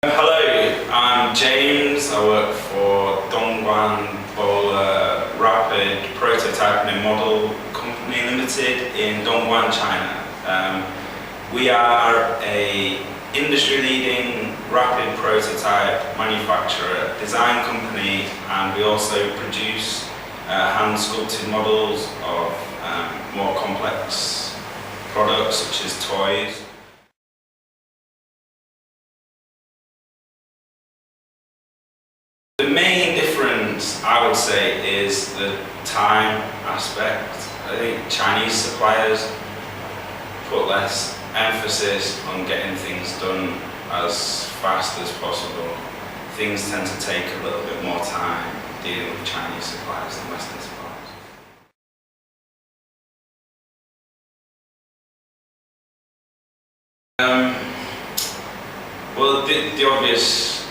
Hello, I'm James. I work for Dongguan Bowler Rapid Prototyping and Model Company Limited in Dongguan, China. We are a industry-leading rapid prototype manufacturer, design company, and we also produce hand-sculpted models of more complex products such as toys. The main difference, I would say, is the time aspect. I think Chinese suppliers put less emphasis on getting things done as fast as possible. Things tend to take a little bit more time dealing with Chinese suppliers than Western suppliers. Well, the obvious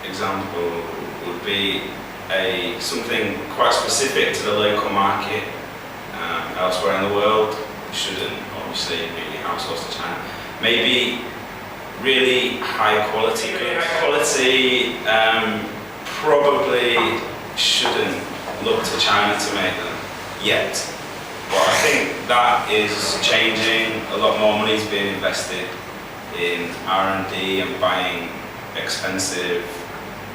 example would be something quite specific to the local market elsewhere in the world. We shouldn't obviously really outsource to China. Maybe really high quality goods. High quality probably shouldn't look to China to make them yet. But I think that is changing. A lot more money is being invested in R&D and buying expensive,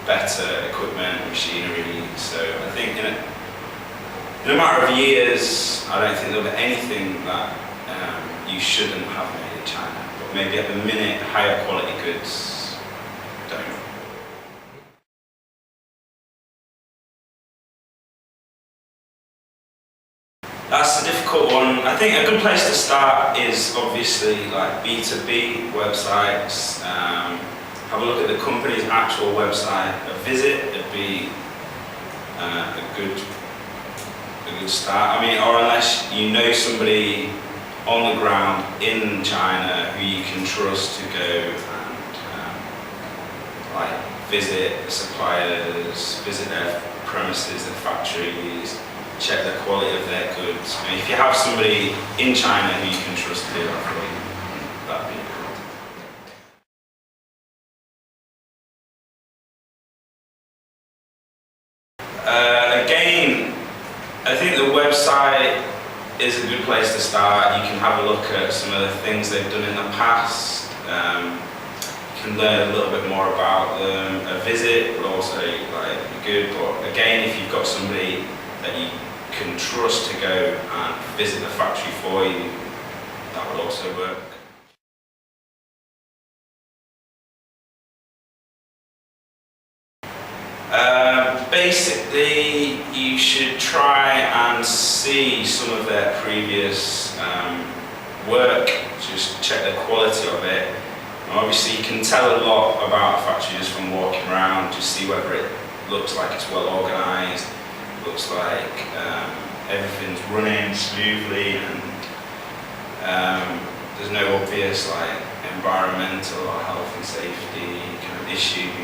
better equipment and machinery. So I think in a matter of years, I don't think there'll be anything that you shouldn't have made in China. But maybe at the minute, higher quality goods don't. That's a difficult one. I think a good place to start is obviously like B2B websites. Have a look at the company's actual website. A visit would be a good start. I mean, or unless you know somebody on the ground in China who you can trust to go and like visit the suppliers, visit their premises, their factories, check the quality of their goods. I mean, if you have somebody in China who you can trust to do that for you, that'd be good. Again, I think the website is a good place to start. You can have a look at some of the things they've done in the past. You can learn a little bit more about them. A visit will also be good, but again, if you've got somebody that you can trust to go and visit the factory for you, that will also work. Basically, you should try and see some of their previous work, just check the quality of it. And obviously, you can tell a lot about a factory just from walking around, just see whether it looks like it's well organised, looks like everything's running smoothly, and there's no obvious environmental or health and safety kind of issues.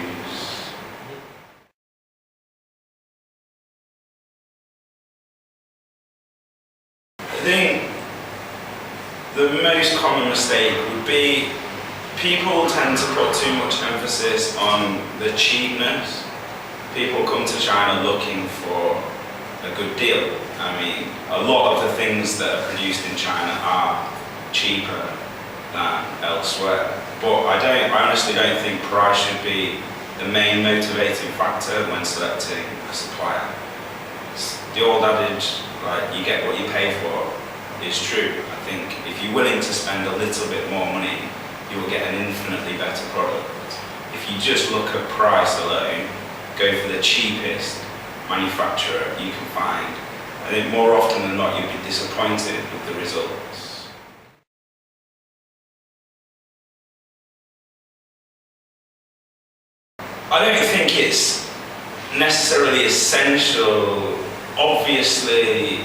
I think the most common mistake would be people tend to put too much emphasis on the cheapness. People come to China looking for a good deal. I mean, a lot of the things that are produced in China are cheaper than elsewhere. But I honestly don't think price should be the main motivating factor when selecting a supplier. The old adage, you get what you pay for, is true. I think if you're willing to spend a little bit more money, you will get an infinitely better product. If you just look at price alone, go for the cheapest manufacturer you can find, I think more often than not you'll be disappointed with the results. I don't think it's necessarily essential. Obviously,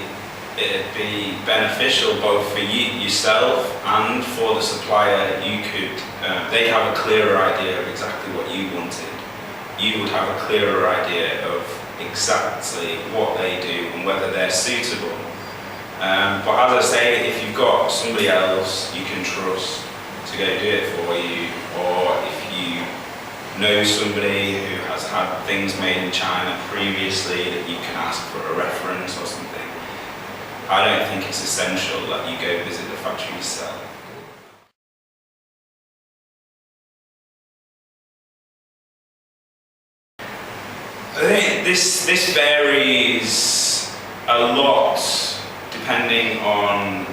it'd be beneficial both for yourself and for the supplier. They'd have a clearer idea of exactly what you wanted. You would have a clearer idea of exactly what they do and whether they're suitable. But as I say, if you've got somebody else you can trust to go do it for you, or if you know somebody who has had things made in China previously that you can ask for a reference or something. I don't think it's essential that you go visit the factory yourself. I think this varies a lot depending on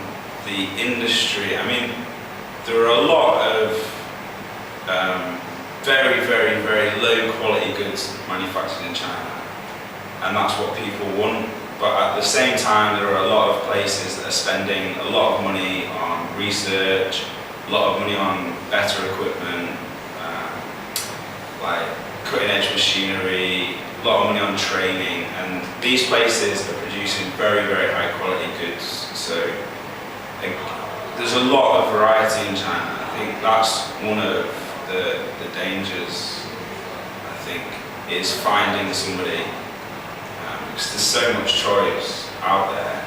the industry. I mean, there are a lot of very, very, very low quality goods manufactured in China, and that's what people want. But at the same time, there are a lot of places that are spending a lot of money on research, a lot of money on better equipment, like cutting edge machinery, a lot of money on training, and these places are producing very, very high quality goods. So there's a lot of variety in China. I think that's one of the dangers, I think, is finding somebody, because there's so much choice out there.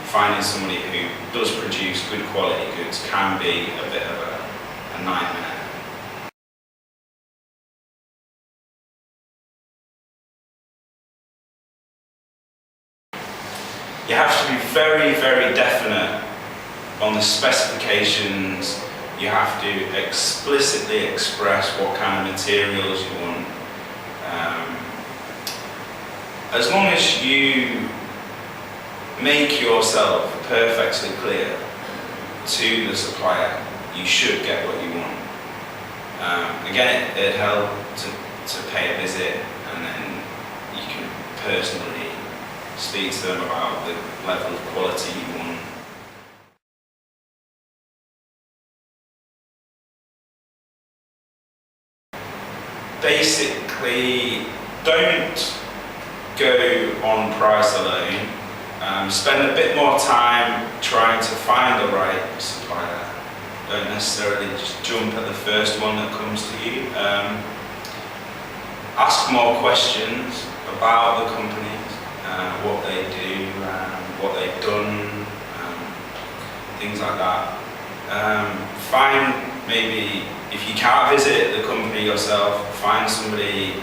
Finding somebody who does produce good quality goods can be a bit of a nightmare. You have to be very, very definite on the specifications. You have to explicitly express what kind of materials you want. As long as you make yourself perfectly clear to the supplier, you should get what you want. Again, it'd help to pay a visit, and then you can personally speak to them about the level of quality you want. Basically, don't go on price alone. Spend a bit more time trying to find the right supplier. Don't necessarily just jump at the first one that comes to you. Ask more questions about the companies, what they do, what they've done, things like that. Find, maybe, if you can't visit the company yourself, find somebody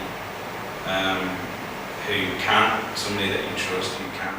who can, somebody that you trust who can.